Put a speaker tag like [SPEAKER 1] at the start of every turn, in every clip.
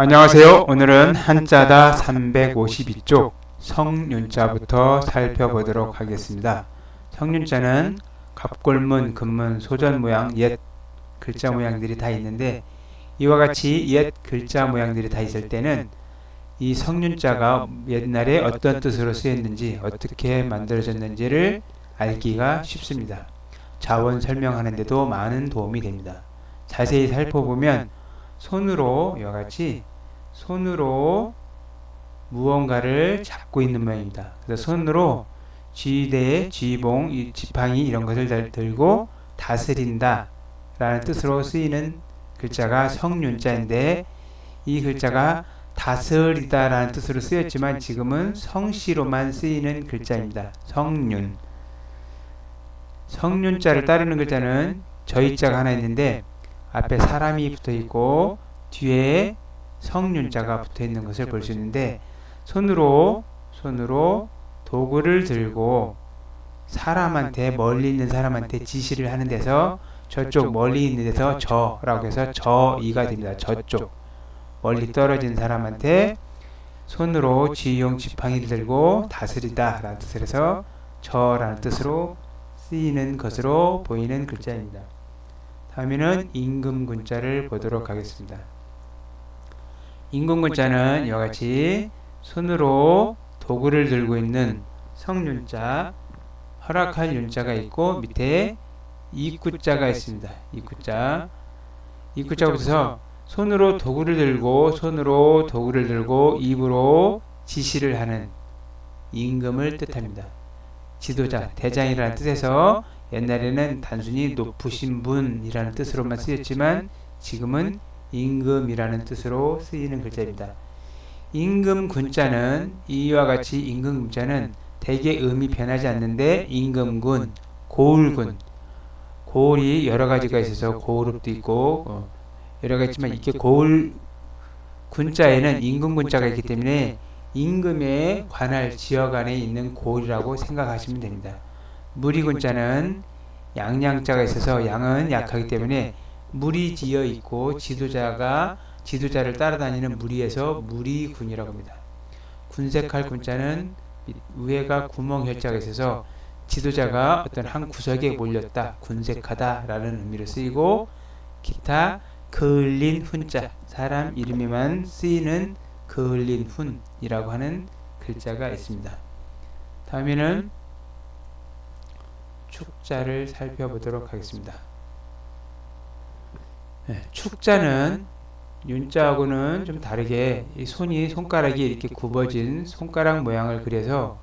[SPEAKER 1] 안녕하세요. 오늘은 한자다 352쪽 성윤자부터 살펴보도록 하겠습니다. 성윤자는 갑골문, 금문, 소전 모양 옛 글자 모양들이 다 있는데, 이와 같이 옛 글자 모양들이 다 있을 때는 이 성윤자가 옛날에 어떤 뜻으로 쓰였는지, 어떻게 만들어졌는지를 알기가 쉽습니다. 자원 설명하는 데도 많은 도움이 됩니다. 자세히 살펴보면 손으로, 이와 같이 손으로 무언가를 잡고 있는 모양입니다. 그래서 손으로 쥐대, 쥐봉, 지팡이 이런 것을 들고 다스린다 라는 뜻으로 쓰이는 글자가 성윤자인데, 이 글자가 다스리다 라는 뜻으로 쓰였지만 지금은 성씨로만 쓰이는 글자입니다. 성윤. 성윤자를 따르는 글자는 저희자가 하나 있는데, 앞에 사람이 붙어있고 뒤에 성윤자가 붙어있는 것을 볼 수 있는데, 손으로 도구를 들고 사람한테, 멀리 있는 사람한테 지시를 하는 데서, 저쪽 멀리 있는 데서 저라고 해서 저이가 됩니다. 저쪽 멀리 떨어진 사람한테 손으로 쥐용 지팡이를 들고 다스리다 라는 뜻을 해서 저라는 뜻으로 쓰이는 것으로 보이는 글자입니다. 다음에는 임금군자를 보도록 하겠습니다. 임금군자는 이와 같이 손으로 도구를 들고 있는 성윤자, 허락할 윤자가 있고 밑에 이구자가 있습니다. 이구자가 붙어서 손으로 도구를 들고 입으로 지시를 하는 임금을 뜻합니다. 지도자, 대장이라는 뜻에서 옛날에는 단순히 높으신 분이라는 뜻으로만 쓰였지만 지금은 임금이라는 뜻으로 쓰이는 글자입니다. 임금군자는, 이와 같이 임금군자는 대개 음이 변하지 않는데, 임금군, 고을군, 고을이 여러 가지가 있어서 고을읍도 있고 여러 가지 있지만, 이렇게 고을 군자에는 임금군자가 있기 때문에 임금에 관할 지역 안에 있는 고을이라고 생각하시면 됩니다. 무리군자는 양양자가 있어서 양은 약하기 때문에 무리 지어 있고 지도자를 따라다니는 무리에서 무리군이라고 합니다. 군색할 군자는 위에가 구멍혈자가 있어서 지도자가 어떤 한 구석에 몰렸다, 군색하다 라는 의미로 쓰이고, 기타 그을린 훈자, 사람 이름에만 쓰이는 그을린 훈이라고 하는 글자가 있습니다. 다음에는 축자를 살펴보도록 하겠습니다. 축자는 윤자하고는 좀 다르게 손가락이 이렇게 굽어진 손가락 모양을 그려서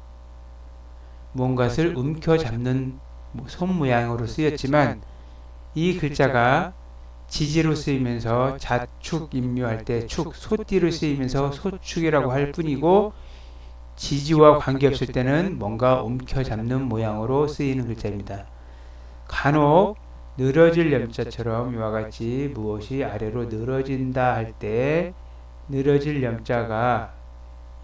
[SPEAKER 1] 무언가를 움켜잡는 손 모양으로 쓰였지만, 이 글자가 지지로 쓰이면서 자축 임묘할 때 소띠로 쓰이면서 소축이라고 할 뿐이고, 지지와 관계없을 때는 뭔가 움켜잡는 모양으로 쓰이는 글자입니다. 간혹 늘어질 염자처럼 이와 같이 무엇이 아래로 늘어진다 할 때 늘어질 염자가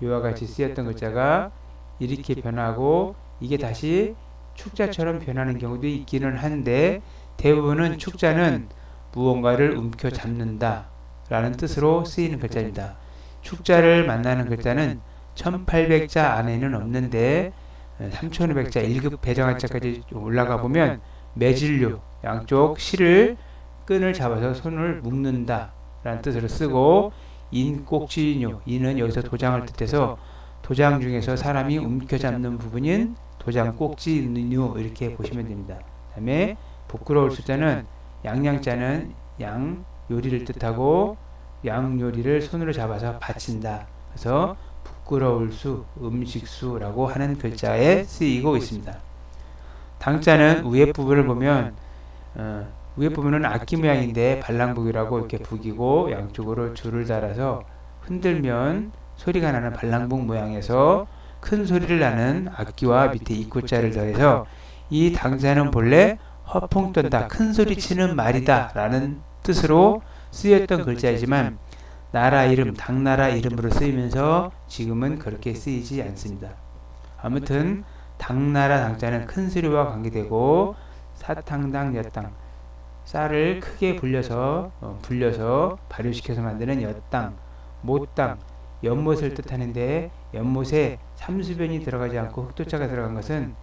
[SPEAKER 1] 이와 같이 쓰였던 글자가 이렇게 변하고, 이게 다시 축자처럼 변하는 경우도 있기는 한데, 대부분은 축자는 무언가를 움켜잡는다 라는 뜻으로 쓰이는 글자입니다. 축자를 만나는 글자는 1800자 안에는 없는데 3500자 1급 배정한자까지 올라가 보면 매질류, 양쪽 실을 끈을 잡아서 손을 묶는다 라는 뜻으로 쓰고, 인꼭지류, 인은 여기서 도장을 뜻해서 도장 중에서 사람이 움켜잡는 부분인 도장 꼭지류 이렇게 보시면 됩니다. 그 다음에 부끄러울 수자는 양양자는 양 요리를 뜻하고, 양 요리를 손으로 잡아서 바친다. 그래서 부끄러울 수, 음식수라고 하는 글자에 쓰이고 있습니다. 당자는 위에 부분을 보면 위에 부분은 악기 모양인데 발랑북이라고 이렇게 북이고 양쪽으로 줄을 달아서 흔들면 소리가 나는 발랑북 모양에서 큰 소리를 나는 악기와 밑에 이구자를 더해서, 이 당자는 본래 허풍 떤다, 큰 소리 치는 말이다 라는 뜻으로 쓰였던 글자이지만, 나라 이름, 당나라 이름으로 쓰이면서 지금은 그렇게 쓰이지 않습니다. 아무튼 당나라 당자는 큰 소리와 관계되고, 사탕당 엿당, 쌀을 크게 불려서 발효시켜서 만드는 엿당, 못 땅, 연못을 뜻하는데 연못에 삼수변이 들어가지 않고 흑토자가 들어간 것은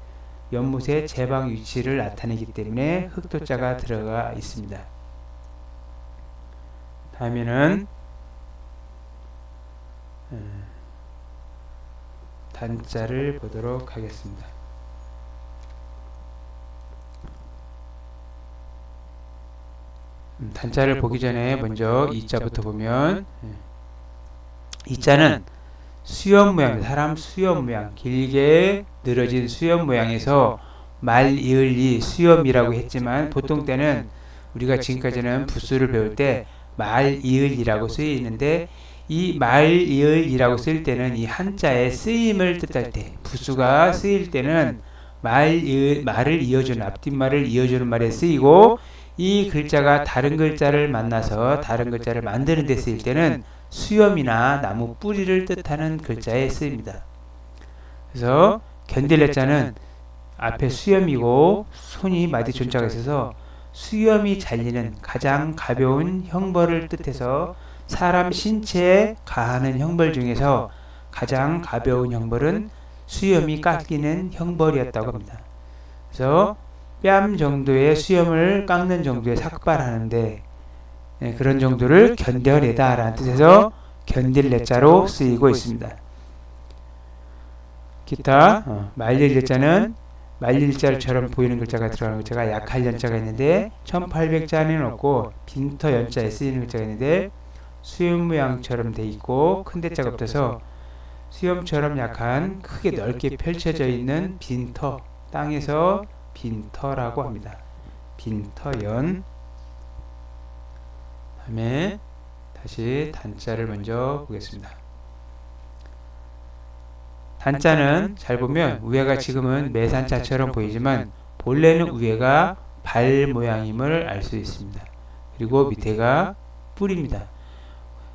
[SPEAKER 1] 연못의 제방 위치를 나타내기 때문에 흑토자가 들어가 있습니다. 다음에는 단자를 보도록 하겠습니다. 단자를 보기 전에 먼저 이자부터 보면, 이자는 수염 모양, 사람 수염 모양, 길게 늘어진 수염 모양에서 말, 이을, 이 수염이라고 했지만 보통 때는 우리가 지금까지는 부수를 배울 때 말, 이을, 이라고 쓰이는데, 이 말, 이을, 이라고 쓸 때는 이 한자의 쓰임을 뜻할 때, 부수가 쓰일 때는 말을 이어주는, 앞뒷말을 이어주는 말에 쓰이고, 이 글자가 다른 글자를 만나서 다른 글자를 만드는 데 쓰일 때는 수염이나 나무 뿌리를 뜻하는 글자에 쓰입니다. 그래서 견딜래자는 앞에 수염이고 손이 마디 존자가 있어서 수염이 잘리는 가장 가벼운 형벌을 뜻해서 사람 신체에 가하는 형벌 중에서 가장 가벼운 형벌은 수염이 깎이는 형벌이었다고 합니다. 그래서 뺨 정도의 수염을 깎는 정도의 삭발하는데, 그런 정도를 견뎌내다 라는 뜻에서 견딜래자로 쓰이고 있습니다. 기타 말릴래자는 말릴자처럼 보이는 글자가 들어가는 글자가 약할 연자가 있는데 1800자에는 없고 빈터 연자에 쓰이는 글자가 있는데 수염 모양처럼 돼 있고 큰 대자가 없어서 수염처럼 약한 크게 넓게 펼쳐져 있는 빈터, 땅에서 빈터라고 합니다. 빈터연. 다음에 다시 단자를 먼저 보겠습니다. 단자는 잘 보면 위에가 지금은 매산자처럼 보이지만 본래는 위에가 발 모양임을 알 수 있습니다. 그리고 밑에가 뿔입니다.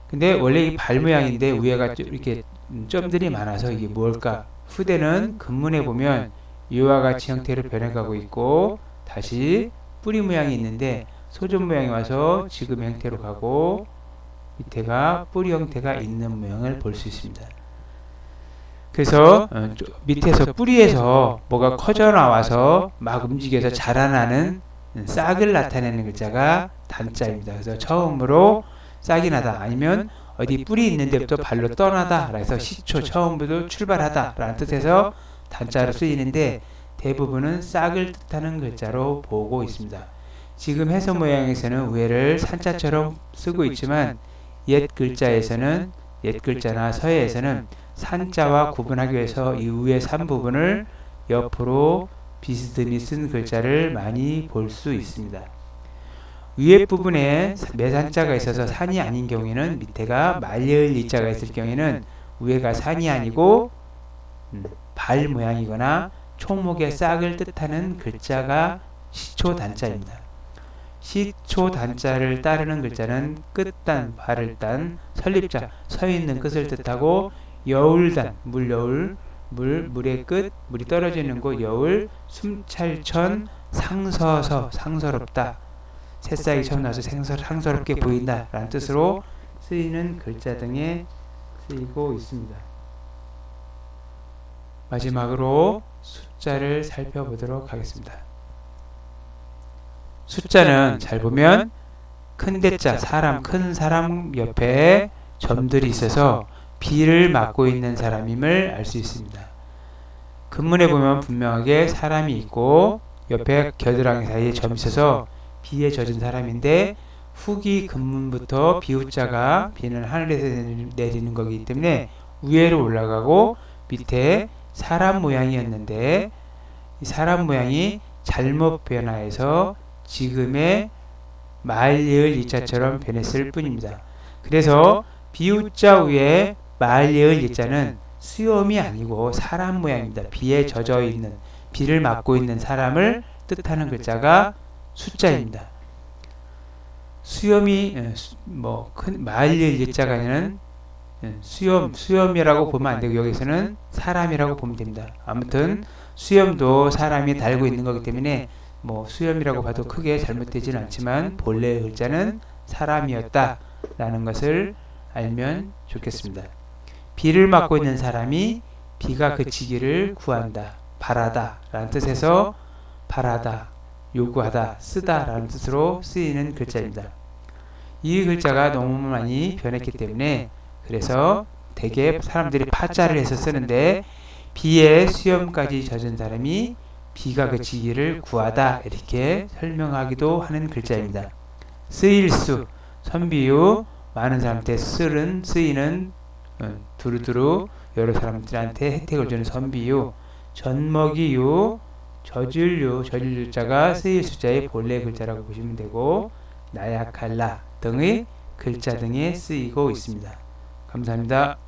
[SPEAKER 1] 근데 원래 이 발 모양인데 위에가 이렇게 점들이 많아서 이게 뭘까? 후대는 금문에 보면 이와 같이 형태로 변해가고 있고 다시 뿌리 모양이 있는데 소점 모양이 와서 지금 형태로 가고 밑에가 뿌리 형태가 있는 모양을 볼 수 있습니다. 그래서 밑에서 뿌리에서 뭐가 커져 나와서 막 움직여서 자라나는 싹을 나타내는 글자가 단자입니다. 그래서 처음으로 싹이 나다 아니면 어디 뿌리 있는 데부터 발로 떠나다 그래서 시초 처음부터 출발하다 라는 뜻에서 단자로 쓰이는데 대부분은 싹을 뜻하는 글자로 보고 있습니다. 지금 해서 모양에서는 위에를 산자처럼 쓰고 있지만 옛 글자에서는 옛 글자나 서예에서는 산자와 구분하기 위해서 이 위의 산 부분을 옆으로 비스듬히 쓴 글자를 많이 볼 수 있습니다. 위에 부분에 매산자가 있어서 산이 아닌 경우에는 밑에가 말리을 이자가 있을 경우에는 위에가 산이 아니고 발 모양이거나 총목의 싹을 뜻하는 글자가 시초단자입니다. 시초단자를 따르는 글자는 끝단, 발을단, 설립자, 서있는 끝을 뜻하고 여울단, 물여울, 물의 끝, 물이 떨어지는 곳 여울, 숨찰천, 상서서, 상서롭다. 새싹이 처음 나서 상서롭게 보인다 라는 뜻으로 쓰이는 글자 등에 쓰이고 있습니다. 마지막으로 숫자를 살펴보도록 하겠습니다. 숫자는 잘 보면 큰 대자, 사람, 큰 사람 옆에 점들이 있어서 비를 맡고 있는 사람임을 알 수 있습니다. 금문에 보면 분명하게 사람이 있고 옆에 겨드랑이 사이에 점이 있어서 비에 젖은 사람인데 후기 금문부터 비우자가 비는 하늘에서 내리는 거기 때문에 위로 올라가고 밑에 사람 모양이었는데 이 사람 모양이 잘못 변화해서 지금의 말리을 이자처럼 변했을 뿐입니다. 그래서 비우자 위에 말리을 이자는 수염이 아니고 사람 모양입니다. 비에 젖어 있는 비를 맞고 있는 사람을 뜻하는 글자가 숫자입니다. 수염이 큰 말리을 이자가 아니는 수염이라고 보면 안 되고 여기서는 사람이라고 보면 됩니다. 아무튼 수염도 사람이 달고 있는 거기 때문에 수염이라고 봐도 크게 잘못되지는 않지만 본래의 글자는 사람이었다 라는 것을 알면 좋겠습니다. 비를 맞고 있는 사람이 비가 그치기를 구한다, 바라다 라는 뜻에서 바라다, 요구하다, 쓰다 라는 뜻으로 쓰이는 글자입니다. 이 글자가 너무 많이 변했기 때문에 그래서 대개 사람들이 파자를 해서 쓰는데 비에 수염까지 젖은 사람이 비가 그치기를 구하다 이렇게 설명하기도 하는 글자입니다. 쓰일 수, 선비유, 많은 사람한테 쓰이는 두루두루 여러 사람들한테 혜택을 주는 선비유, 젖먹이유, 젖을유자가 쓰일 수자의 본래 글자라고 보시면 되고 나약할라 등의 글자 등에 쓰이고 있습니다. 감사합니다.